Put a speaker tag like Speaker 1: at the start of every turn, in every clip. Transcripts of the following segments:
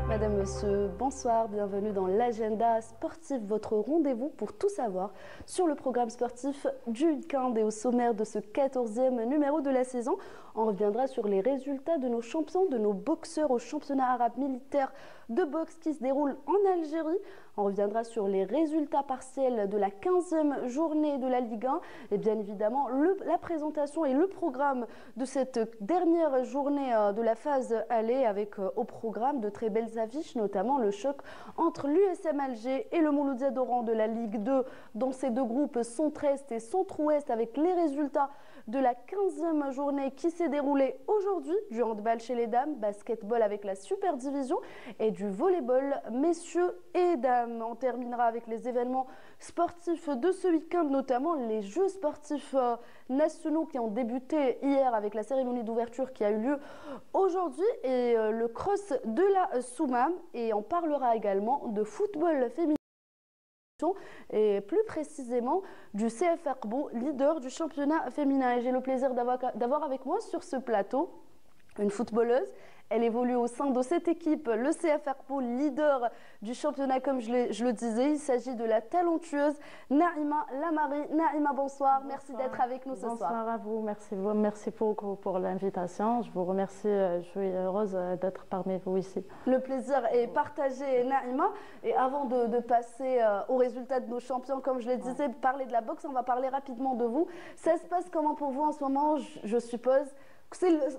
Speaker 1: Madame, Monsieur, bonsoir, bienvenue dans l'agenda sportif, votre rendez-vous pour tout savoir sur le programme sportif du week-end. Et au sommaire de ce 14e numéro de la saison, on reviendra sur les résultats de nos champions, de nos boxeurs au championnat arabe militaire de boxe qui se déroule en Algérie. On reviendra sur les résultats partiels de la 15e journée de la Ligue 1 et bien évidemment la présentation et le programme de cette dernière journée de la phase aller avec au programme de très belles affiches, notamment le choc entre l'USM Alger et le Mouloudia d'Oran de la Ligue 2 dans ces deux groupes Centre-Est et Centre-Ouest avec les résultats de la 15e journée qui s'est déroulée aujourd'hui, du handball chez les dames, basketball avec la Super Division et du volleyball messieurs et dames. On terminera avec les événements sportifs de ce week-end, notamment les Jeux sportifs nationaux qui ont débuté hier avec la cérémonie d'ouverture qui a eu lieu aujourd'hui et le cross de la Soumam. Et on parlera également de football féminin et plus précisément du CF Aqbou, leader du championnat féminin. Et j'ai le plaisir d'avoir avec moi sur ce plateau une footballeuse. Elle évolue au sein de cette équipe, le CF Aqbou, leader du championnat, comme je le disais. Il s'agit de la talentueuse Naïma Lamari. Naïma, bonsoir. Merci d'être avec nous ce soir.
Speaker 2: Bonsoir à vous. Merci beaucoup pour l'invitation. Je vous remercie. Je suis heureuse d'être parmi vous ici.
Speaker 1: Le plaisir est partagé, Naïma. Et avant de passer aux résultats de nos champions, comme je le disais, parler de la boxe, on va parler rapidement de vous. Ça se passe comment pour vous en ce moment, je suppose?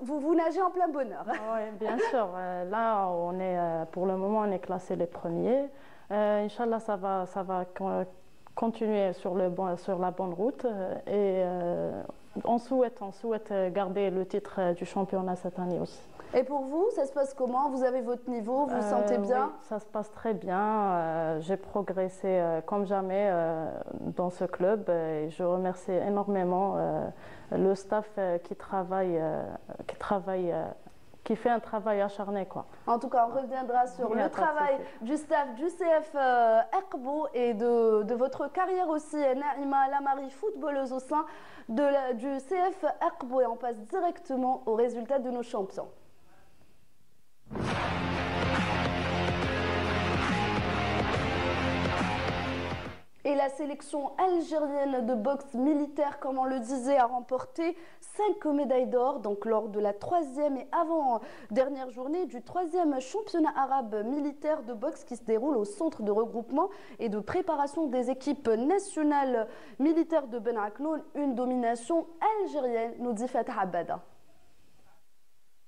Speaker 1: Vous nagez en plein bonheur.
Speaker 2: Oui, bien sûr. Là, pour le moment, on est classé les premiers. Inch'Allah, ça va continuer sur la bonne route. Et on souhaite garder le titre du championnat cette année aussi.
Speaker 1: Et pour vous, ça se passe comment? Vous avez votre niveau, vous vous sentez bien?
Speaker 2: Oui, ça se passe très bien. J'ai progressé comme jamais dans ce club. Et je remercie énormément le staff qui fait un travail acharné, quoi.
Speaker 1: En tout cas, on reviendra sur le travail du staff du CF Aqbou et de votre carrière aussi, Naïma Lamari, footballeuse au sein du CF Aqbou. Et on passe directement aux résultats de nos champions. Et la sélection algérienne de boxe militaire, comme on le disait, a remporté 5 médailles d'or, donc lors de la 3e et avant-dernière journée du 3e championnat arabe militaire de boxe qui se déroule au centre de regroupement et de préparation des équipes nationales militaires de Ben Aknoun. Une domination algérienne, nous dit Fatah Abada.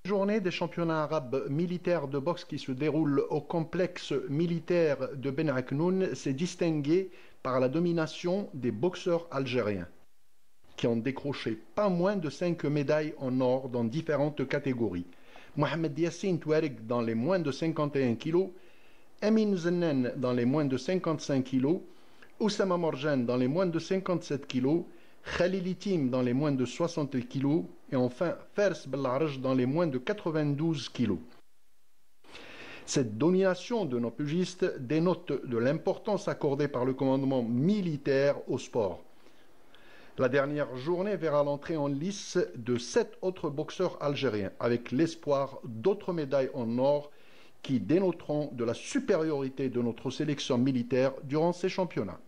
Speaker 3: Journée des championnats arabes militaires de boxe qui se déroule au complexe militaire de Ben Aknoun s'est distinguée par la domination des boxeurs algériens qui ont décroché pas moins de 5 médailles en or dans différentes catégories. Mohamed Yassine Touareg dans les moins de 51 kg, Amin Zennen dans les moins de 55 kg, Oussama Morjan dans les moins de 57 kg, Khalil Itim dans les moins de 60 kg et enfin Fers Bellarj dans les moins de 92 kg. Cette domination de nos pugistes dénote de l'importance accordée par le commandement militaire au sport. La dernière journée verra l'entrée en lice de 7 autres boxeurs algériens avec l'espoir d'autres médailles en or qui dénoteront de la supériorité de notre sélection militaire durant ces championnats.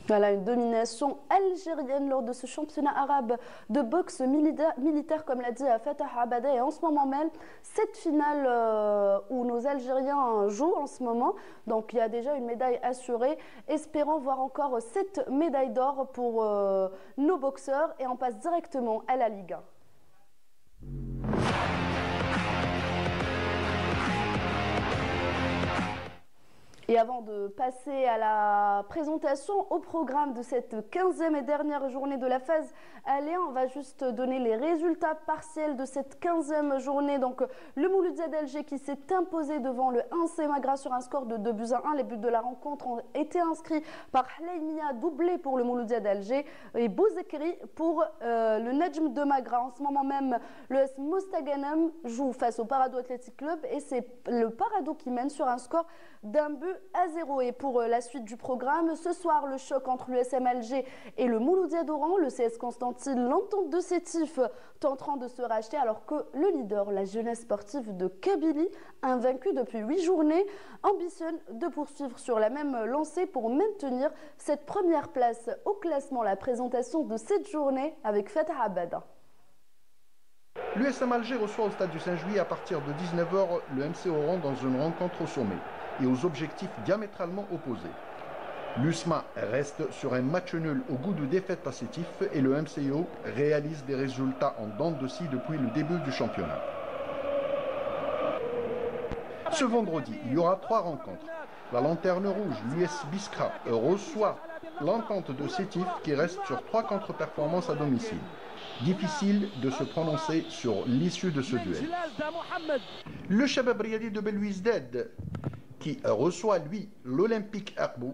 Speaker 1: Voilà une domination algérienne lors de ce championnat arabe de boxe militaire, comme l'a dit Fatah Abada. Et en ce moment même, cette finale où nos Algériens jouent en ce moment. Donc il y a déjà une médaille assurée. Espérons voir encore 7 médailles d'or pour nos boxeurs. Et on passe directement à la Ligue 1. Et avant de passer à la présentation au programme de cette 15e et dernière journée de la phase aller, on va juste donner les résultats partiels de cette 15e journée. Donc le Mouloudia d'Alger qui s'est imposé devant le 1C Magra sur un score de 2-1. Les buts de la rencontre ont été inscrits par Hleimia, doublé pour le Mouloudia d'Alger, et Bouzekri pour le Nejm de Magra. En ce moment même, le S Mostaganem joue face au Parado Athletic Club et c'est le Parado qui mène sur un score d'un but 1-0. Et pour la suite du programme, ce soir, le choc entre l'USM Alger et le Mouloudia d'Oran. Le CS Constantine, l'entente de Sétif, tenteront de se racheter alors que le leader, la jeunesse sportive de Kabylie, invaincu depuis 8 journées, ambitionne de poursuivre sur la même lancée pour maintenir cette première place au classement. La présentation de cette journée avec Fatah Abada.
Speaker 3: L'USM Alger reçoit au stade du Saint-Juillet à partir de 19h le MC Oran dans une rencontre au sommet et aux objectifs diamétralement opposés. L'USMA reste sur un match nul au goût de défaite à Sétif et le MCO réalise des résultats en dents de scie depuis le début du championnat. Ce vendredi, il y aura 3 rencontres. La lanterne rouge, l'US Biskra, reçoit l'entente de Sétif qui reste sur 3 contre-performances à domicile. Difficile de se prononcer sur l'issue de ce duel. Le Shabab Riyadi de Belouizdad qui reçoit lui l'Olympique Arbou.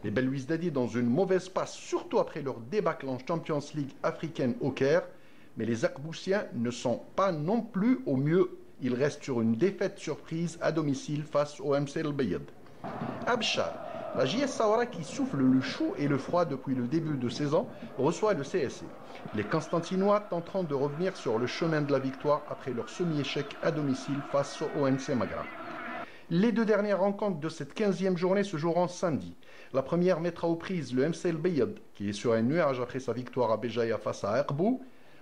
Speaker 3: Les Belouizdadi dans une mauvaise passe, surtout après leur débâcle en Champions League africaine au Caire. Mais les Akboussiens ne sont pas non plus au mieux. Ils restent sur une défaite surprise à domicile face au MC El Bayad. Abchar, la JS Sawara qui souffle le chaud et le froid depuis le début de saison, reçoit le CSC. Les Constantinois tenteront de revenir sur le chemin de la victoire après leur semi-échec à domicile face au ONC Magra. Les 2 dernières rencontres de cette 15e journée se joueront samedi. La première mettra aux prises le MC El Bayad, qui est sur un nuage après sa victoire à Béjaïa face à Erbou,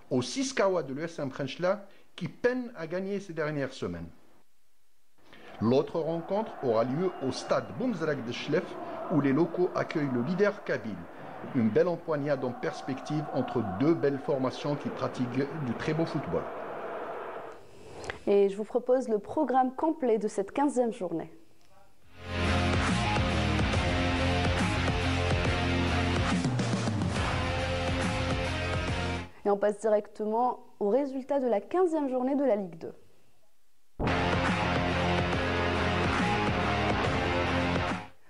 Speaker 3: au Siskawa de l'USM Khenchla, qui peine à gagner ces dernières semaines. L'autre rencontre aura lieu au stade Boumzrak de Chlef, où les locaux accueillent le leader Kabyle. Une belle empoignade en perspective entre 2 belles formations qui pratiquent du très beau football.
Speaker 1: Et je vous propose le programme complet de cette 15e journée. Et on passe directement au résultat de la 15e journée de la Ligue 2.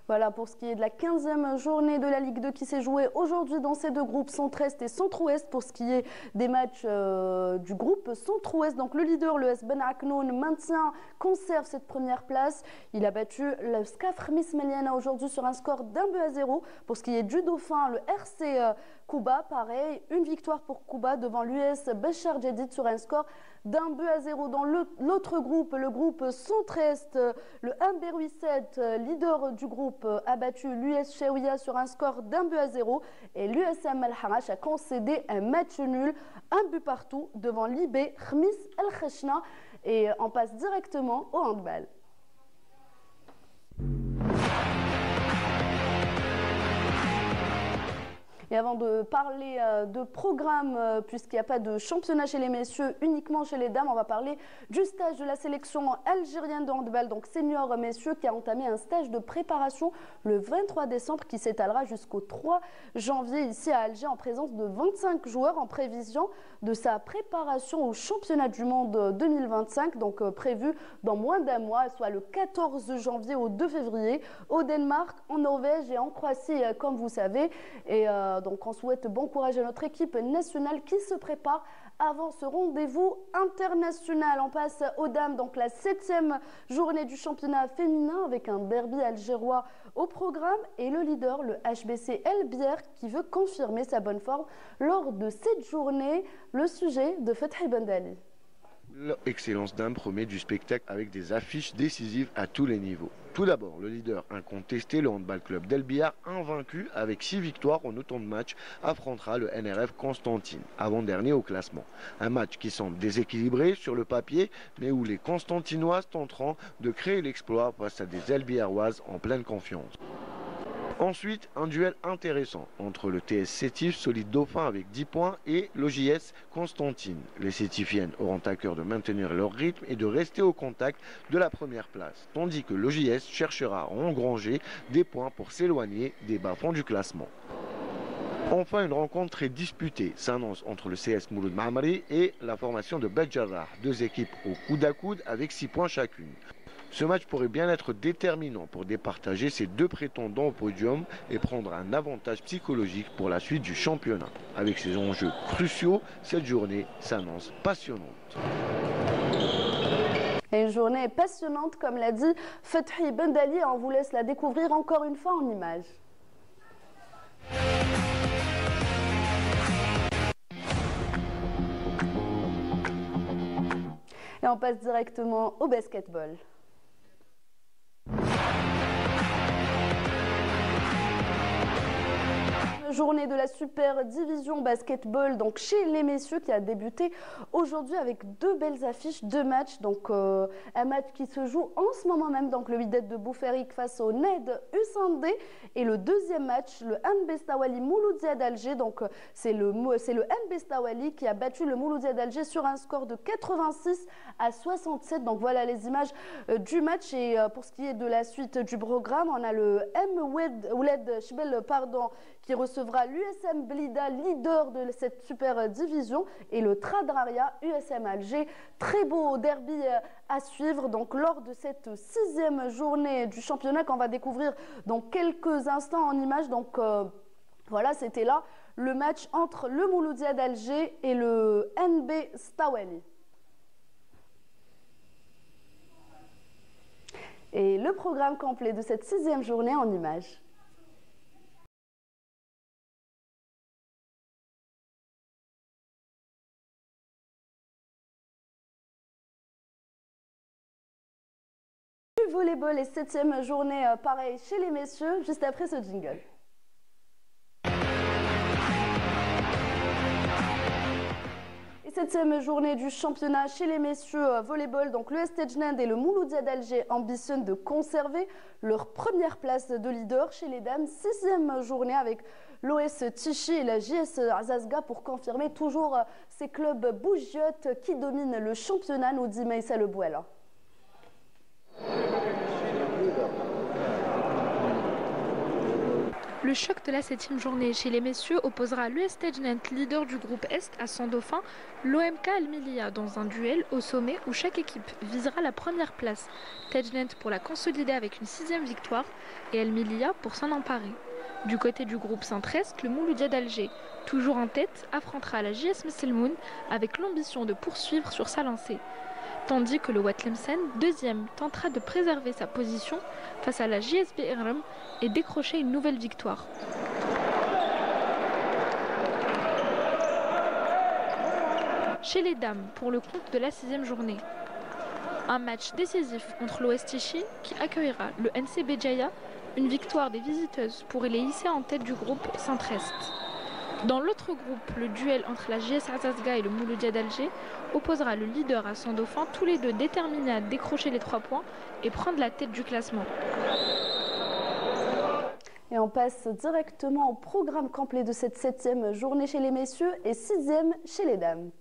Speaker 1: Voilà pour ce qui est de la 15e journée de la Ligue 2 qui s'est jouée aujourd'hui dans ces 2 groupes, Centre-Est et Centre-Ouest. Pour ce qui est des matchs du groupe Centre-Ouest, donc le leader, le S Ben Aknoun, conserve cette première place. Il a battu le SCAF Remis Meliana aujourd'hui sur un score d'1-0. Pour ce qui est du Dauphin, le RC Kouba, pareil, une victoire pour Kouba devant l'US Béchar Djedid sur un score d'1-0. Dans l'autre groupe, le groupe Centre-Est, le Amberoui 7, leader du groupe, a battu l'US Chaouia sur un score d'1-0 et l'USM Al-Harash a concédé un match nul, 1 but partout devant l'IB Remis El Khechna. Et on passe directement au handball. Et avant de parler de programme, puisqu'il n'y a pas de championnat chez les messieurs, uniquement chez les dames, on va parler du stage de la sélection algérienne de handball, donc senior messieurs, qui a entamé un stage de préparation le 23 décembre qui s'étalera jusqu'au 3 janvier ici à Alger en présence de 25 joueurs en prévision de sa préparation au championnat du monde 2025, donc prévu dans moins d'1 mois, soit le 14 janvier au 2 février, au Danemark, en Norvège et en Croatie, comme vous savez. Et donc on souhaite bon courage à notre équipe nationale qui se prépare avant ce rendez-vous international. On passe aux dames, donc la 7e journée du championnat féminin avec un derby algérois au programme et le leader, le HBC El Bier, qui veut confirmer sa bonne forme lors de cette journée. Le sujet de Fethi Bendali.
Speaker 4: L'excellence dames promet du spectacle avec des affiches décisives à tous les niveaux. Tout d'abord, le leader incontesté, le handball club d'El Biar, invaincu avec 6 victoires en autant de matchs, affrontera le NRF Constantine, avant-dernier au classement. Un match qui semble déséquilibré sur le papier, mais où les Constantinoises tenteront de créer l'exploit face à des El Biarroises en pleine confiance. Ensuite, un duel intéressant entre le TS Sétif, solide Dauphin avec 10 points, et l'OJS Constantine. Les Sétifiennes auront à cœur de maintenir leur rythme et de rester au contact de la première place, tandis que l'OJS cherchera à engranger des points pour s'éloigner des bas-fonds du classement. Enfin, une rencontre très disputée s'annonce entre le CS Mouloud Maamri et la formation de Bet Jarrah, 2 équipes au coude à coude avec 6 points chacune. Ce match pourrait bien être déterminant pour départager ces 2 prétendants au podium et prendre un avantage psychologique pour la suite du championnat. Avec ces enjeux cruciaux, cette journée s'annonce passionnante.
Speaker 1: Et une journée passionnante, comme l'a dit Fethi Bendali, et on vous laisse la découvrir encore une fois en images. Et on passe directement au basketball. Journée de la super division basketball donc chez les messieurs qui a débuté aujourd'hui avec deux belles affiches, deux matchs. Donc un match qui se joue en ce moment même, donc le Wydad de Bouferrique face au NED Usandé, et le deuxième match, le Mbestawali Mouloudia d'Alger. Donc c'est le Mbestawali qui a battu le Mouloudia d'Alger sur un score de 86-67. Donc voilà les images du match. Et pour ce qui est de la suite du programme, on a le Ouled Chbel qui recevra l'USM Blida, leader de cette super division, et le Tradraria USM Alger. Très beau derby à suivre donc lors de cette 6e journée du championnat qu'on va découvrir dans quelques instants en images. Donc voilà, c'était là le match entre le Mouloudia d'Alger et le NB Stawali. Et le programme complet de cette 6e journée en images. Volleyball et 7e journée pareil chez les messieurs, juste après ce jingle. Et 7e journée du championnat chez les messieurs volleyball, donc le Stejnend et le Mouloudia d'Alger ambitionnent de conserver leur première place de leader. Chez les dames, 6e journée avec l'OS Tichy et la JS Azazga pour confirmer toujours ces clubs bougiotes qui dominent le championnat, nous dit Maïssa Lebouel.
Speaker 5: Le choc de la 7e journée chez les messieurs opposera l'US Stejnend, leader du groupe Est à son dauphin, l'OMK Al-Milia dans un duel au sommet où chaque équipe visera la première place. Stejnend pour la consolider avec une 6e victoire et Al-Milia pour s'en emparer. Du côté du groupe Centre-Est, le Mouloudia d'Alger, toujours en tête, affrontera la JS Messelmoun avec l'ambition de poursuivre sur sa lancée. Tandis que le Watlemcen, 2e, tentera de préserver sa position face à la JSB Erem et décrocher une nouvelle victoire. Chez les dames, pour le compte de la 6e journée, un match décisif entre l'OS Tichy qui accueillera le NC Béjaïa, une victoire des visiteuses pourrait les hisser en tête du groupe Centre-Est. Dans l'autre groupe, le duel entre la JS Azazga et le Mouloudia d'Alger opposera le leader à son dauphin, tous les deux déterminés à décrocher les 3 points et prendre la tête du classement.
Speaker 1: Et on passe directement au programme complet de cette 7e journée chez les messieurs et 6e chez les dames.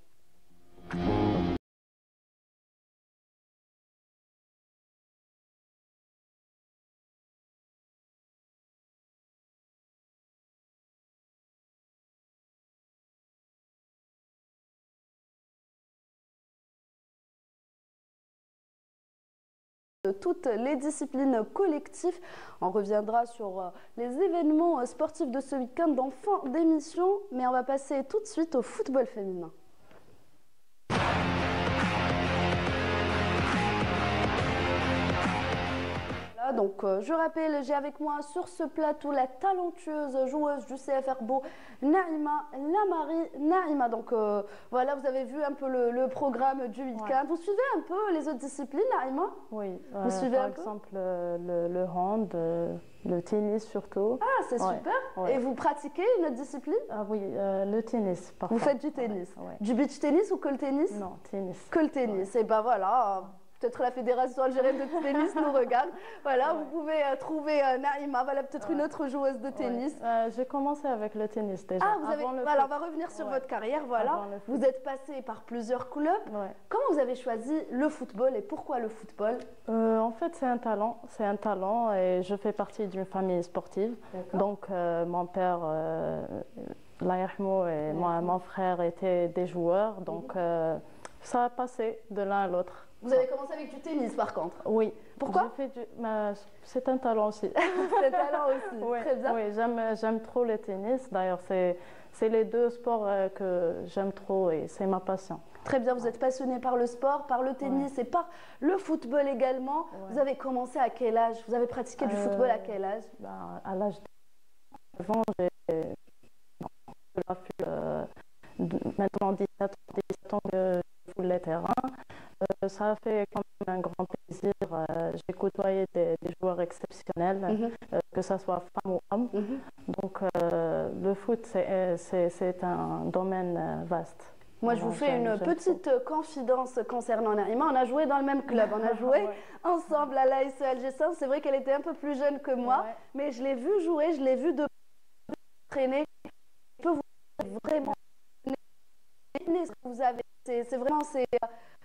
Speaker 1: De toutes les disciplines collectives. On reviendra sur les événements sportifs de ce week-end en fin d'émission, mais on va passer tout de suite au football féminin. Donc je rappelle, j'ai avec moi sur ce plateau la talentueuse joueuse du CFR Beau, Naïma Lamari. Naïma, donc voilà, vous avez vu un peu le programme du week-end. Ouais. Vous suivez un peu les autres disciplines, Naïma?
Speaker 2: Oui,
Speaker 1: vous suivez
Speaker 2: par exemple le hand, le tennis surtout.
Speaker 1: Ah, c'est super. Ouais. Et vous pratiquez une autre discipline?
Speaker 2: Ah oui, le tennis parfois.
Speaker 1: Vous faites du tennis?
Speaker 2: Ouais.
Speaker 1: Du beach tennis ou que le tennis?
Speaker 2: Non, tennis.
Speaker 1: Que le tennis, et ben voilà. Peut-être la Fédération algérienne de tennis nous regarde. Voilà, vous pouvez trouver Naïma, voilà peut-être une autre joueuse de tennis.
Speaker 2: J'ai commencé avec le tennis déjà.
Speaker 1: Ah, vous avez... voilà, on va revenir sur votre carrière. Voilà, vous êtes passé par plusieurs clubs. Comment vous avez choisi le football et pourquoi le football?
Speaker 2: En fait, c'est un talent et je fais partie d'une famille sportive. Donc, mon père, Lahirmou, et mon frère étaient des joueurs. Donc, ça a passé de l'un à l'autre.
Speaker 1: Vous avez commencé avec du tennis par contre?
Speaker 2: Oui.
Speaker 1: Pourquoi?
Speaker 2: C'est un talent aussi.
Speaker 1: C'est un talent aussi, oui, très bien.
Speaker 2: Oui, j'aime trop le tennis. D'ailleurs, c'est les deux sports que j'aime trop et c'est ma passion.
Speaker 1: Très bien, vous êtes passionné par le sport, par le tennis et par le football également. Vous avez commencé à quel âge? Vous avez pratiqué du football à quel âge?
Speaker 2: À l'âge de 9 ans, j'ai maintenant 17 ans que je joue le terrain. Ça a fait quand même un grand plaisir. J'ai côtoyé des joueurs exceptionnels, que ce soit femmes ou hommes. Donc le foot, c'est un domaine vaste.
Speaker 1: Moi, je vous fais une petite confidence concernant Naïma. On a joué dans le même club. On a joué ensemble à l'AS Alger. C'est vrai qu'elle était un peu plus jeune que moi, mais je l'ai vue jouer, je l'ai vue de traîner. Je peux vous dire vraiment ce que vous avez. C'est vraiment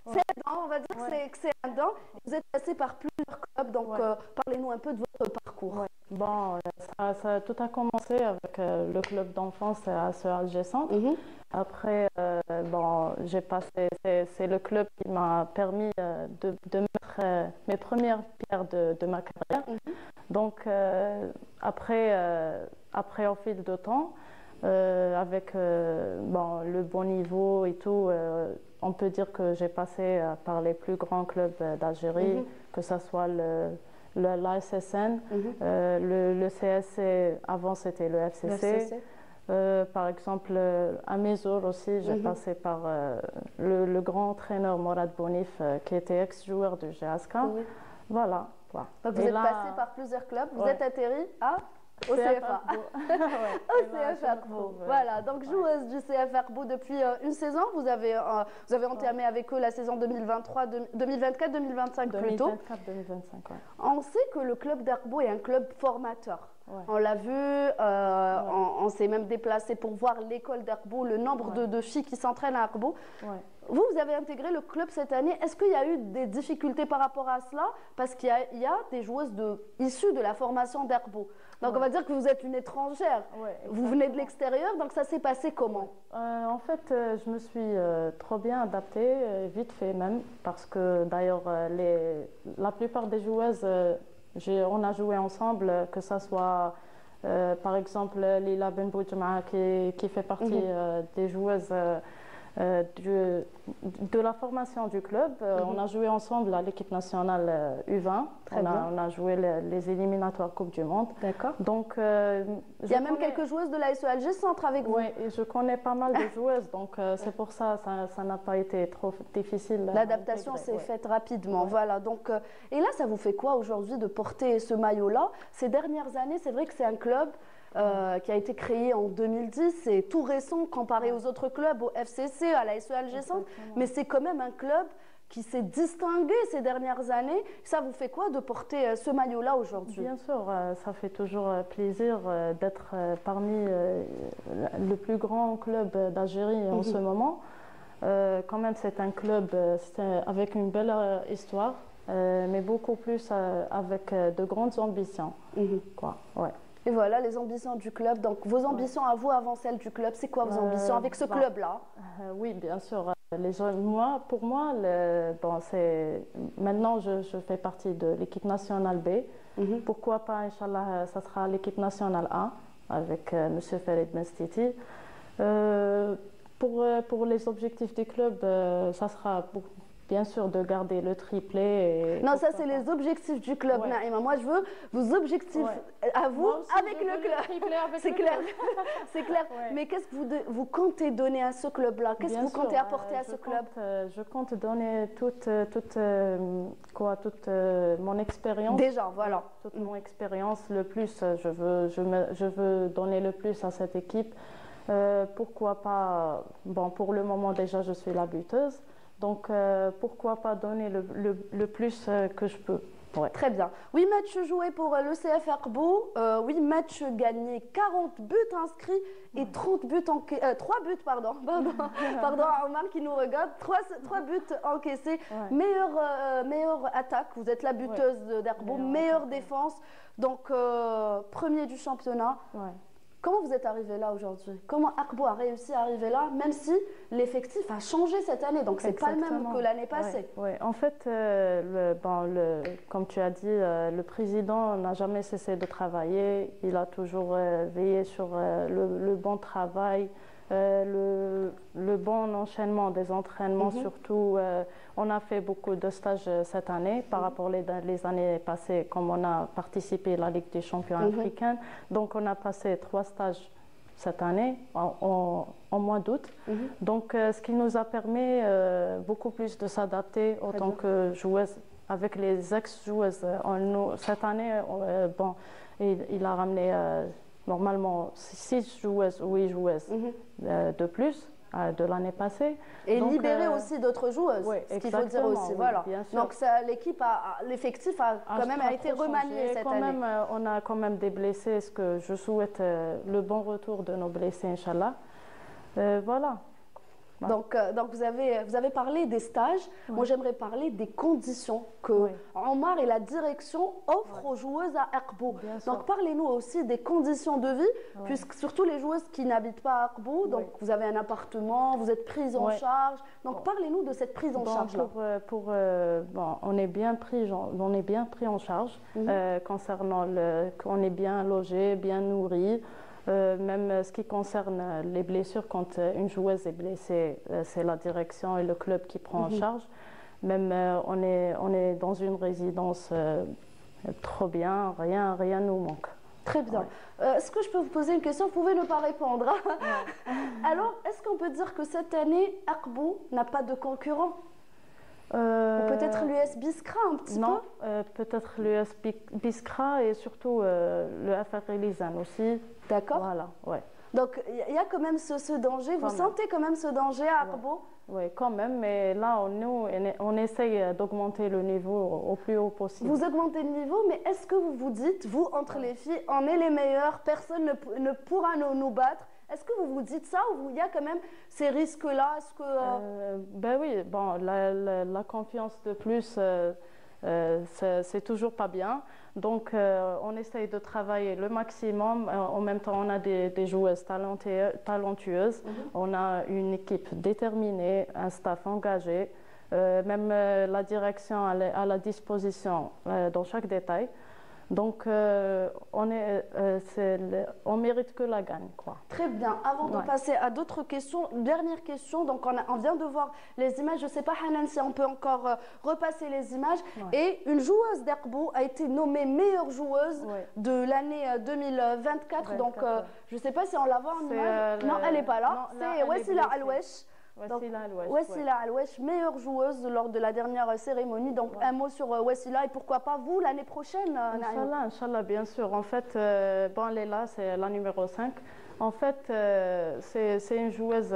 Speaker 1: un don, on va dire que c'est un don. Vous êtes passé par plusieurs clubs, donc parlez-nous un peu de votre parcours.
Speaker 2: Bon, tout a commencé avec le club d'enfance à Alger Centre. Après, bon, j'ai passé, c'est le club qui m'a permis de mettre mes premières pierres de ma carrière. Donc, après, au fil du temps, avec bon, le bon niveau et tout, on peut dire que j'ai passé par les plus grands clubs d'Algérie, que ce soit l'ASSN, le CSC, avant c'était le FCC. Par exemple, à Mézour aussi, j'ai passé par le grand entraîneur Morad Bonif, qui était ex-joueur du GSK. Voilà.
Speaker 1: Donc vous êtes passé par plusieurs clubs, vous êtes atterri au CFA. Au CF Akbo. Voilà, donc joueuse du CF Akbo depuis une saison. Vous avez entamé avec eux la saison 2024-2025 plutôt.
Speaker 2: 2024-2025,
Speaker 1: On sait que le club d'Akbo est un club formateur. On l'a vu, on s'est même déplacé pour voir l'école d'Akbo, le nombre de filles qui s'entraînent à Akbo. Vous avez intégré le club cette année. Est-ce qu'il y a eu des difficultés par rapport à cela? Parce qu'il y a des joueuses issues de la formation d'Akbo. Donc on va dire que vous êtes une étrangère. Vous venez de l'extérieur, donc ça s'est passé comment?
Speaker 2: En fait, je me suis trop bien adaptée, vite fait même, parce que d'ailleurs, la plupart des joueuses, on a joué ensemble, que ce soit par exemple Lila Benboujma qui fait partie des joueuses de la formation du club. On a joué ensemble à l'équipe nationale U20. On a joué les éliminatoires Coupe du Monde.
Speaker 1: D'accord.
Speaker 2: Donc,
Speaker 1: il y a même quelques joueuses de l'AS Alger Centre avec vous.
Speaker 2: Oui, je connais pas mal de joueuses, donc c'est pour ça ça n'a pas été trop difficile.
Speaker 1: L'adaptation s'est faite rapidement. Voilà. Donc, et là, ça vous fait quoi aujourd'hui de porter ce maillot-là? Ces dernières années, c'est vrai que c'est un club qui a été créé en 2010, c'est tout récent comparé aux autres clubs, au FCC, à la SE Alger Centre, mais c'est quand même un club qui s'est distingué ces dernières années. Ça vous fait quoi de porter ce maillot-là aujourd'hui?
Speaker 2: Bien sûr, ça fait toujours plaisir d'être parmi le plus grand club d'Algérie en ce moment. Quand même, c'est un club avec une belle histoire, mais beaucoup plus avec de grandes ambitions.
Speaker 1: Et voilà les ambitions du club. Donc vos ambitions à vous avant celles du club, c'est quoi vos ambitions avec ce club-là?
Speaker 2: Oui, bien sûr. Pour moi, maintenant je fais partie de l'équipe nationale B. Pourquoi pas, Inch'Allah, ça sera l'équipe nationale A avec M. Farid Mestiti. Pour les objectifs du club, ça sera bien sûr de garder le triplé.
Speaker 1: Non, ça c'est les objectifs du club, Naïma. Moi je veux vos objectifs à vous avec le club. C'est clair. C'est clair. Mais qu'est-ce que vous comptez donner à ce club-là? Qu'est-ce que vous comptez apporter à ce club?
Speaker 2: Je compte donner toute mon expérience.
Speaker 1: Déjà, voilà.
Speaker 2: Toute mon expérience, le plus, je veux donner le plus à cette équipe. Pourquoi pas, bon, pour le moment déjà je suis la buteuse. Donc, pourquoi pas donner le plus que je peux.
Speaker 1: Très bien. 8 matchs joués pour le CF Akbo, 8 matchs gagnés, 40 buts inscrits et 3 buts pardon, Omar qui nous regarde, 3 buts encaissés. Meilleure attaque, vous êtes la buteuse d'Akbo, meilleure défense, donc premier du championnat. Comment vous êtes arrivé là aujourd'hui? Comment Akbo a réussi à arriver là, même si l'effectif a changé cette année, donc c'est pas le même que l'année passée?
Speaker 2: En fait, comme tu as dit, le président n'a jamais cessé de travailler. Il a toujours veillé sur le bon travail, le bon enchaînement des entraînements, surtout. On a fait beaucoup de stages cette année par rapport les années passées, comme on a participé à la Ligue des champions africaine. Donc, on a passé 3 stages cette année, en mois d'août. Donc, ce qui nous a permis beaucoup plus de s'adapter en tant que joueuse avec les ex-joueuses. Cette année, bon, il a ramené normalement 6 joueuses ou 8 joueuses de plus de l'année passée.
Speaker 1: Et donc, libérer aussi d'autres joueuses,
Speaker 2: oui,
Speaker 1: ce qu'il faut dire aussi. Voilà. Donc l'équipe, l'effectif a quand même été remanié cette année.
Speaker 2: On a quand même des blessés, ce que je souhaite le bon retour de nos blessés, Inch'Allah. Voilà.
Speaker 1: Donc vous avez parlé des stages. Moi, j'aimerais parler des conditions que Omar et la direction offrent aux joueuses à Aqbou. Donc, parlez-nous aussi des conditions de vie, puisque surtout les joueuses qui n'habitent pas à Aqbou, donc vous avez un appartement, vous êtes prises en charge. Donc, parlez-nous de cette prise en charge-là.
Speaker 2: On est bien pris en charge concernant qu'on est bien logé, bien nourri. Même ce qui concerne les blessures, quand une joueuse est blessée, c'est la direction et le club qui prend en charge. Même on est dans une résidence trop bien, rien nous manque.
Speaker 1: Très bien. Est-ce que je peux vous poser une question? Vous pouvez ne pas répondre. Alors, est-ce qu'on peut dire que cette année, Aqbou n'a pas de concurrent? Ou peut-être l'US Biskra un petit peu?
Speaker 2: Non, peut-être l'US Biskra et surtout le FR Elizane aussi.
Speaker 1: D'accord.
Speaker 2: Voilà, ouais.
Speaker 1: Donc il y a quand même ce danger. Vous sentez quand même ce danger à Aqbou?
Speaker 2: Oui, quand même, mais là, on essaye d'augmenter le niveau au plus haut possible.
Speaker 1: Vous augmentez le niveau, mais est-ce que vous vous dites, vous, entre les filles, on est les meilleures, personne ne pourra nous battre? Est-ce que vous vous dites ça ou il y a quand même ces risques-là? Est-ce que
Speaker 2: ben oui, bon, la confiance de plus, c'est toujours pas bien. Donc, on essaye de travailler le maximum. En même temps, on a des joueuses talentueuses. On a une équipe déterminée, un staff engagé. Même la direction à la disposition dans chaque détail. Donc, on mérite que la gagne, quoi.
Speaker 1: Très bien. Avant de passer à d'autres questions, dernière question. Donc, on vient de voir les images. Je ne sais pas, Hanan, si on peut encore repasser les images. Et une joueuse d'Aqbou a été nommée meilleure joueuse de l'année 2024. Donc, je ne sais pas si on la voit en image. Non, elle n'est pas là. C'est Wassila Alwesh. Wassila Alwesh, meilleure joueuse lors de la dernière cérémonie. Donc, un mot sur Wassila et pourquoi pas vous l'année prochaine,
Speaker 2: Inch'Allah, bien sûr. En fait, bon, elle est là, c'est la numéro 5. En fait, c'est une joueuse,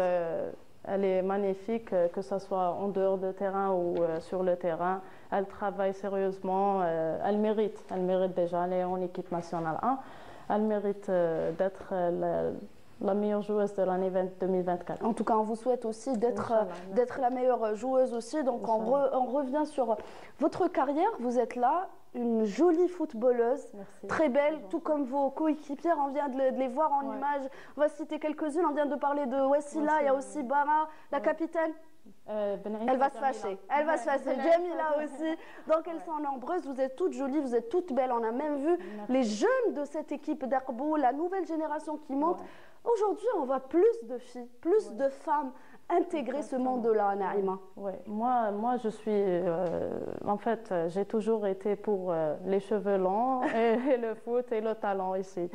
Speaker 2: elle est magnifique, que ce soit en dehors de terrain ou sur le terrain. Elle travaille sérieusement, elle mérite déjà, elle est en équipe nationale 1. Elle mérite d'être la meilleure joueuse de l'année 2024.
Speaker 1: En tout cas, on vous souhaite aussi d'être la meilleure joueuse aussi. Donc, on revient sur votre carrière. Vous êtes là, une jolie footballeuse, très belle, tout comme vos coéquipières. On vient de les voir en images. On va citer quelques-unes. On vient de parler de Wassila. Il y a aussi Bara, la capitaine. Elle va se fâcher. Jamila aussi. Donc elles sont nombreuses. Vous êtes toutes jolies, vous êtes toutes belles. On a même vu les jeunes de cette équipe d'Aqbou, la nouvelle génération qui monte. Aujourd'hui, on voit plus de filles, plus de femmes intégrer ce monde-là, Naïma.
Speaker 2: Oui, moi je suis. En fait, j'ai toujours été pour les cheveux longs et le foot et le talent ici.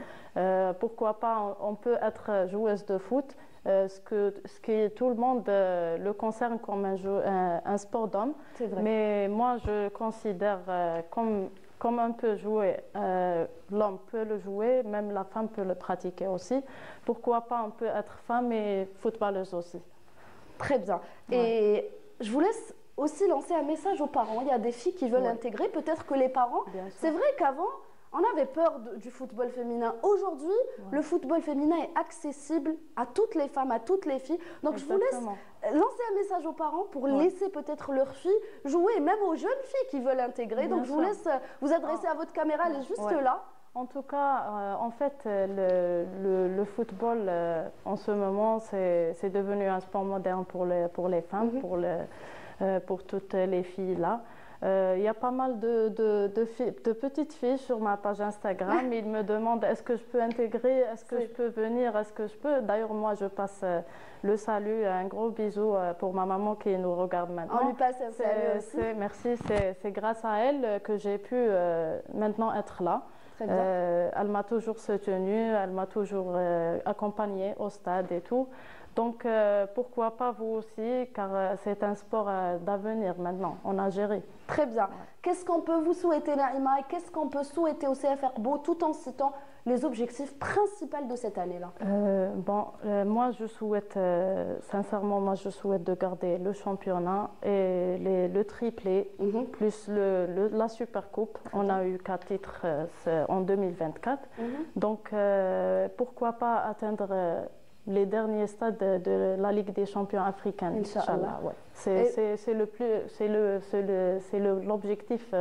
Speaker 2: Pourquoi pas, on peut être joueuse de foot. Ce qui tout le monde le concerne comme un sport d'homme. Mais moi, je considère comme on peut jouer, l'homme peut le jouer, même la femme peut le pratiquer aussi. Pourquoi pas, on peut être femme et footballeuse aussi.
Speaker 1: Très bien. Et je vous laisse aussi lancer un message aux parents. Il y a des filles qui veulent intégrer. Peut-être que les parents... C'est vrai qu'avant, on avait peur du football féminin. Aujourd'hui, le football féminin est accessible à toutes les femmes, à toutes les filles. Donc, je vous laisse lancer un message aux parents pour laisser peut-être leurs filles jouer, même aux jeunes filles qui veulent intégrer. Donc, je vous laisse vous adresser à votre caméra. Elle est juste là.
Speaker 2: En tout cas, en fait, le football, en ce moment, c'est devenu un sport moderne pour les femmes, pour toutes les filles là. Il y a pas mal de petites filles sur ma page Instagram. Ils me demandent est-ce que je peux intégrer, est-ce que je peux venir, est-ce que je peux. D'ailleurs, moi, je passe le salut, un gros bisou pour ma maman qui nous regarde maintenant.
Speaker 1: On lui passe un salut aussi.
Speaker 2: Merci, c'est grâce à elle que j'ai pu maintenant être là. Elle m'a toujours soutenue, elle m'a toujours accompagnée au stade et tout. Donc, pourquoi pas vous aussi, car c'est un sport d'avenir maintenant, en Algérie.
Speaker 1: Très bien. Ouais. Qu'est-ce qu'on peut vous souhaiter, Naïma, et qu'est-ce qu'on peut souhaiter au CF Herbo, tout en citant les objectifs principaux de cette année-là?
Speaker 2: Moi, je souhaite, sincèrement, je souhaite de garder le championnat et le triplé, plus la Super Coupe. On a eu 4 titres en 2024. Donc, pourquoi pas atteindre les derniers stades de la Ligue des champions africaine. Inch'Allah. Ouais. C'est l'objectif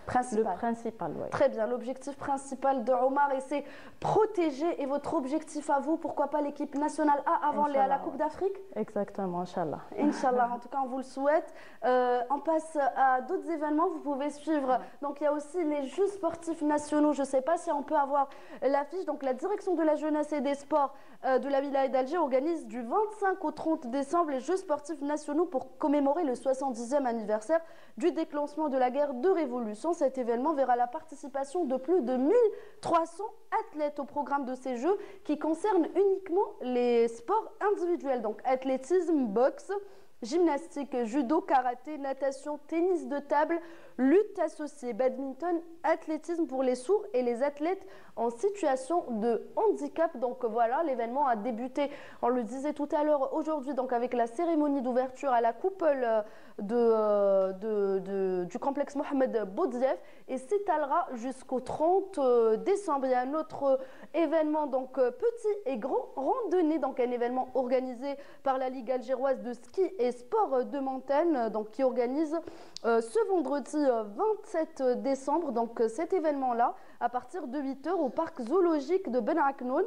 Speaker 2: principal. Ouais.
Speaker 1: Très bien, l'objectif principal de Omar, et c'est protéger. Et votre objectif à vous, pourquoi pas l'équipe nationale A avant à la Coupe d'Afrique?
Speaker 2: Exactement, Inch'Allah.
Speaker 1: Inch'Allah, en tout cas on vous le souhaite. On passe à d'autres événements, vous pouvez suivre. Donc il y a aussi les Jeux sportifs nationaux. Je ne sais pas si on peut avoir l'affiche. Donc la direction de la jeunesse et des sports de la Wilaya d'Alger organise du 25 au 30 décembre les Jeux sportifs nationaux pour commémorer le 70e anniversaire du déclenchement de la guerre de révolution. Cet événement verra la participation de plus de 1300 athlètes au programme de ces Jeux qui concernent uniquement les sports individuels, donc athlétisme, boxe, gymnastique, judo, karaté, natation, tennis de table, lutte associée, badminton, athlétisme pour les sourds et les athlètes en situation de handicap. Donc voilà, l'événement a débuté, on le disait tout à l'heure, aujourd'hui, donc avec la cérémonie d'ouverture à la coupole du complexe Mohamed Boudiaf et s'étalera jusqu'au 30 décembre. Il y a un autre événement, donc petit et grand randonnée, donc un événement organisé par la Ligue algéroise de ski et sport de montagne, donc qui organise ce vendredi 27 décembre, donc cet événement-là, à partir de 8 h au parc zoologique de Ben Aknoun.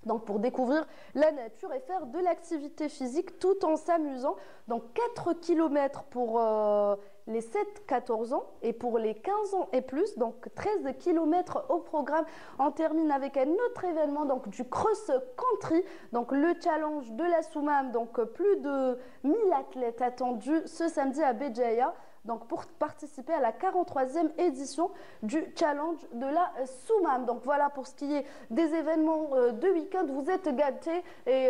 Speaker 1: Donc pour découvrir la nature et faire de l'activité physique tout en s'amusant. Donc 4 km pour les 7-14 ans et pour les 15 ans et plus, donc 13 km au programme. On termine avec un autre événement, donc du cross-country, donc le challenge de la Soumam, donc plus de 1000 athlètes attendus ce samedi à Béjaïa. Donc pour participer à la 43e édition du challenge de la Soumam. Donc voilà pour ce qui est des événements de week-end. Vous êtes gâtés et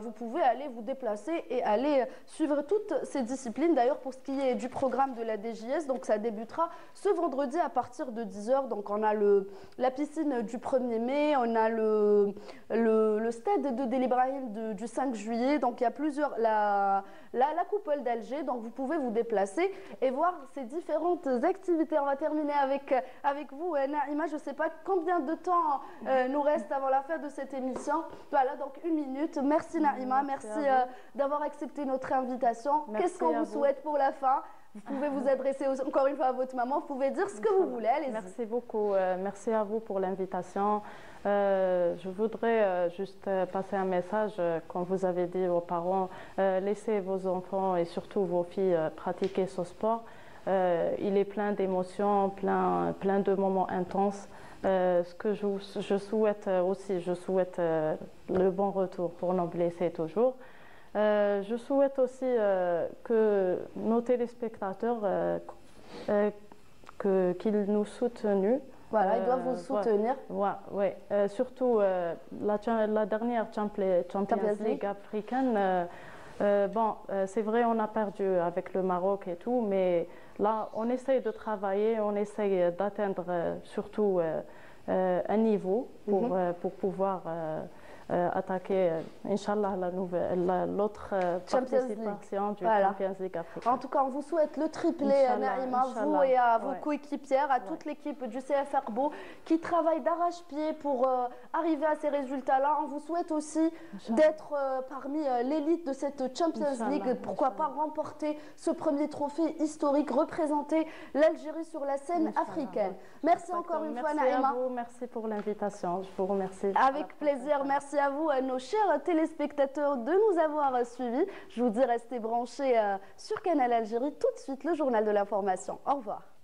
Speaker 1: vous pouvez aller vous déplacer et aller suivre toutes ces disciplines. D'ailleurs pour ce qui est du programme de la DJS, donc ça débutera ce vendredi à partir de 10 h. Donc on a la piscine du 1er mai, on a le stade de Del Ibrahim du 5 juillet. Donc il y a plusieurs, la coupole d'Alger. Donc vous pouvez vous déplacer et voir ces différentes activités. On va terminer avec vous, Naïma. Je ne sais pas combien de temps nous reste avant la fin de cette émission. Voilà, donc 1 minute. Merci Naïma, merci d'avoir accepté notre invitation. Qu'est-ce qu'on vous souhaite pour la fin? Vous pouvez vous adresser encore une fois à votre maman, vous pouvez dire ce que vous voulez. Allez-y.
Speaker 2: Merci beaucoup, merci à vous pour l'invitation. Je voudrais juste passer un message, comme vous avez dit aux parents, laissez vos enfants et surtout vos filles pratiquer ce sport. Il est plein d'émotions, plein de moments intenses. Ce que je souhaite aussi, je souhaite le bon retour pour nos blessés toujours. Je souhaite aussi que nos téléspectateurs qu'ils nous soutiennent.
Speaker 1: Voilà, ils doivent vous soutenir.
Speaker 2: Ouais. Surtout la dernière Champions League africaine. C'est vrai, on a perdu avec le Maroc et tout, mais là, on essaye de travailler, on essaye d'atteindre surtout un niveau pour pouvoir attaquer, Inch'Allah, l'autre participation du Champions League africaine.
Speaker 1: En tout cas, on vous souhaite le triplé, Naïma, vous et à vos coéquipières, à toute l'équipe du CF Herbo qui travaille d'arrache-pied pour arriver à ces résultats-là. On vous souhaite aussi d'être parmi l'élite de cette Champions League. Pourquoi pas remporter ce premier trophée historique, représenter l'Algérie sur la scène africaine. Merci encore une fois, Naïma.
Speaker 2: Merci à vous, merci pour l'invitation. Je vous remercie.
Speaker 1: Avec plaisir, merci. merci à vous, à nos chers téléspectateurs, de nous avoir suivis. Je vous dis restez branchés sur Canal Algérie. Tout de suite, le journal de l'information. Au revoir.